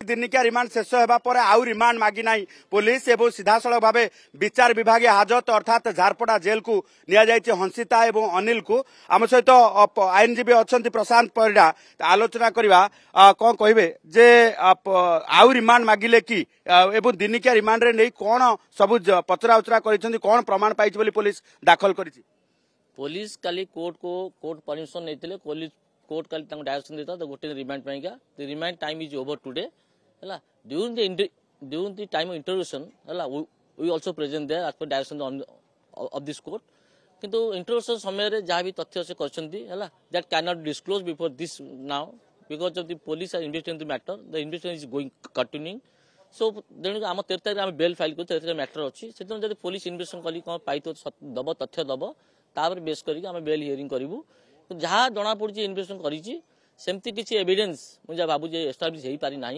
दिनिकिया remand शेष होगा पर आउ रिमांड मागी ना पुलिस एवं सीधा सड़क भाव विचार विभाग हाजत अर्थात झारपड़ा जेल को नि हंसिता एवं अनिल को आम सहित आईनजीवी अच्छा प्रशांत परिड़ा आलोचना करवा कौन कहे जे आउ रिमांड मागिले कि एवं दिनिकिया रिमांड रे नहीं कौन सब पचरा उचरा कर कौन प्रमाण पाई पुलिस दाखल कर पुलिस काली कोर्ट परमिशन नहीं कोर्ट काली डायरेक्शन देता गोटे रिमांड पाइका the remand time is over today है during the time of interrogation है we also present there as per direction of this court किंतु इंटरोगेशन समय रे जहाँ भी तथ्य से करछंती है that can not disclose before this now because of the police are investigating the matter the investigation is going continuing सो तेणु आम 13 तारिख आम बेल फाइल कर मैटर अच्छी से जब पुलिस इन्वेस्टिगेशन करी कौन पाई दब तथ्य दब तापर बेस करके आम बेल हियरिंग करूँ जहाँ जना पड़ी इन्वेस्टिगेशन करमती किसी एविडेंस मुझे भावुँ एस्टाब्लिश हो पारि ना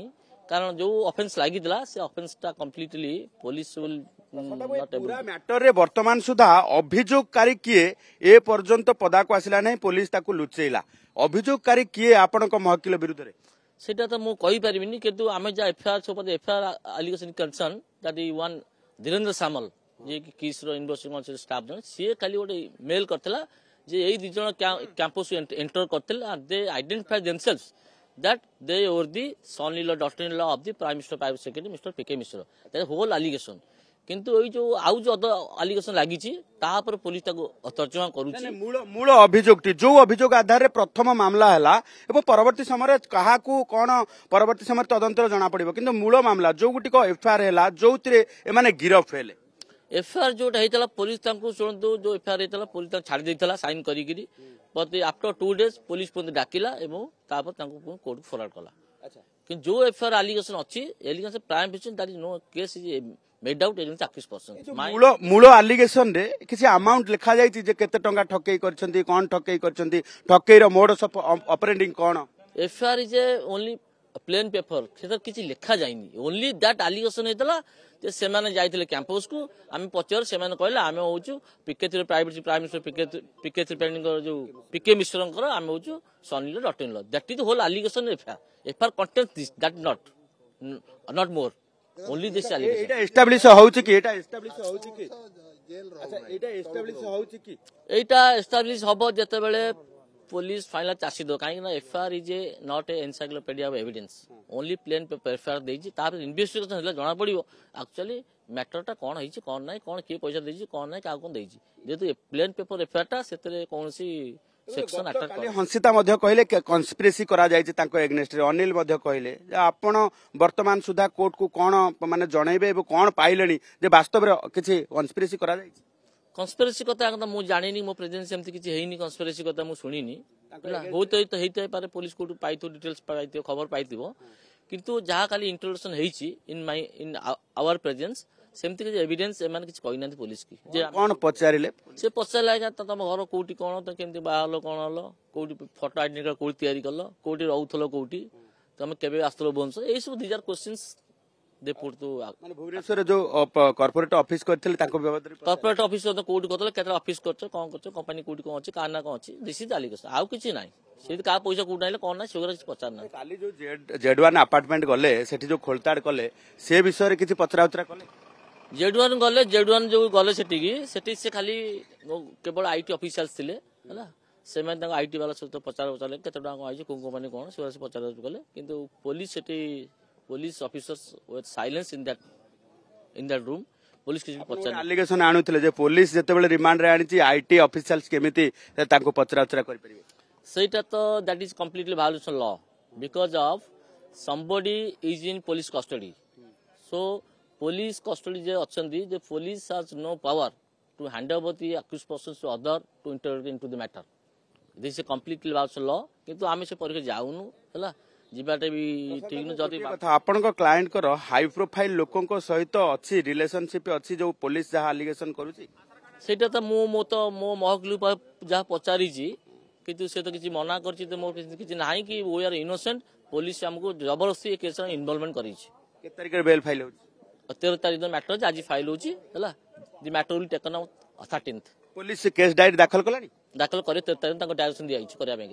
कारण जो ऑफेंस लगी से ऑफेंस टा कंप्लीटली पुलिस पूरा मैटर रे वर्तमान सुधा अभियोगकारी किए ए पर्यंत पदा को आसिला नहीं पुलिस ताकू लुचेला अभियोगकारी किए आपण महकिल विरुद्ध रे सेटा तो मु कहि परिबिनी किंतु आमे जा एफआईआर सब FIR allegation concern that is one Dhirendra Samal जे किस रो इन्वेस्टिगेशन स्टाफ जन सी खाली गोटे मेल करथला जे एई दि जण कैंपस एंटर करथले and they identify themselves that they were the son-in-law, daughter-in-law of the Prime Minister Private Secretary Mr. P.K. Mishra. That is whole allegation. किंतु ये जो आउ जो allegation लगी ची ताहा पर पुलिस ताको तर्जमा करूची मूल अभियोगटी जो अभियोग आधार रे प्रथम मामला हैला एवं परवर्ती समय कहा को कोन परवर्ती समय तदंतर जना पड़िबो किंतु मूल मामला जो गुटी को एफआईआर हैला जोतिरे ए माने गिरफ हेले एफआईआर जोटा हेतला पुलिस तांको सुनतो जो एफआईआर हेतला पुलिस ता छाड़ देतला साइन करी गिरी बट आफ्टर 2 days पुलिस पुन डाकिला एवं तापर तांको कोर्ट फॉरवर्ड कला अच्छा कि जो एफआईआर एलिगेशन अछि allegation prime minister that is no case is made out agent 31% मूल एलिगेशन रे किसी अमाउंट लिखा जाय जे केते टंका ठकेई करछंती कोन ठकेई करछंती ठकेई रो मोड ऑपरेटिंग कोन FIR is only plain paper से किसी लिखा जाइनी ओनली दैट एलिगेशन हेतला जे से माने जाइथिले कैंपस को आमे पचर से माने कहले आमे होचु PK private prime minister PK Tripathi जो पीके मिश्रंकर आमे होचु सनली dot in law that is whole allegation FIR content this that not more only this allegation एटा एस्टैब्लिश होउची कि एटा एस्टैब्लिश होउची कि अच्छा एटा एस्टैब्लिश होउची कि एटा एस्टैब्लिश होबो जते बेले पुलिस फाइनल चासी दो कहीं ना FIR is a not a encyclopedia of evidence only plain paper FIR देछि तापर इन्वेस्टिगेशन होला जना पड़िबो एक्चुअली मैटरटा कोन होइछि कोन नै कोन के पैसा देछि कोन नै का कोन देछि जेतु प्लेन पेपर एफआईआर टा सेतरे कोनसी सेक्शन अटैक कर हंसिता मध्य कहले कन्स्पिरेसी करा जायछि तांको एग्नेस्ट रे अनिल मध्य कहले जे आपण वर्तमान सुधा कोर्ट को कोन माने जणैबे एबो कोन पाइलेनी जे वास्तव रे किछि कन्स्पिरेसी करा जायछि कन्स्पिरेसी कथा मु जानिनी मो प्रेजेंस एमती किछि हेइनी कन्स्पिरेसी कथा मु सुनिनी होते पारे पुलिस को पाइतो डिटेल्स पाइतो खबर पाइतिबो किंतु जहा खाली इंट्रोडक्शन हेइछि इन आवर प्रेजेंस सेमती के एविडेंस एमान किछ कहि नांती पुलिस की जे कोन पचारिले से पचारला त तम घर कोठी कोन त केमती बाहलो कोन हलो कोठी फोटो आइडेंटिटी कार्ड कोठी तयारी करलो कोठी रहउथलो कोठी तमे केबे आस्तलो बोनस ए सब these are questions they put तो माने भुवनेश्वर जो कॉर्पोरेट ऑफिस करथिले ताको व्यवहार कॉर्पोरेट ऑफिस तो कोठी करथले केतरा ऑफिस करछ कोन करछ कंपनी कोठी कोन अछि काना कोन अछि दिस इज एलिगेशन आउ किछि नै सेति का पैसा कोठ नाइले कोन नै सेगरा किछि पचार नै काली जो जेड1 अपार्टमेंट गले सेठी जो खोलताड कले से विषय रे किछि पचरा उतरा कले जेड1 गले जेड1 जो गले सेठी से खाली केवल आईटी ऑफिशियल्स थिले हला से मैं ताको आईटी वाला सब तो पचार उचाले केते टाका आइछि कोन कंपनी कोन सेगरा से पचार कले किंतु police officers were silence in that room police किछि पचार एलिगेशन आनुथिले जे पुलिस जते बेले रिमांड रे आनिछि आईटी ऑफिशियल्स केमिति ताको पचरा उचरा करि परिबे सेटा तो that is completely violation law because of somebody is in police custody. So police custody जे अच्छी the police has no power to hand over the accused persons to other to interrogate into the matter. This is a completely false law. किंतु आमे से परीक्षा जाऊनु हला जिबाटे भी ठीक न जदी कथा आपन को क्लाइंट कर हाई प्रोफाइल लोकों को सहित अच्छी रिलेशनशिप अच्छी जो पुलिस जहाँ एलिगेशन करूची सेटा तो मो महकलू जहाँ पचारी किंतु से तो किसी मना करछि तो मोर किसी नाही कि वी आर इनोसेंट पुलिस हमको जबरदस्ती केस इन्वॉल्वमेंट करी के तारिख बेल फाइल हो 13 तारिख मैटर आज फाइल होची हला the matter will taken on 13th police case diary दाखल कलानी दाखल करे 13 तारिख डायरेक्शन दिया करबा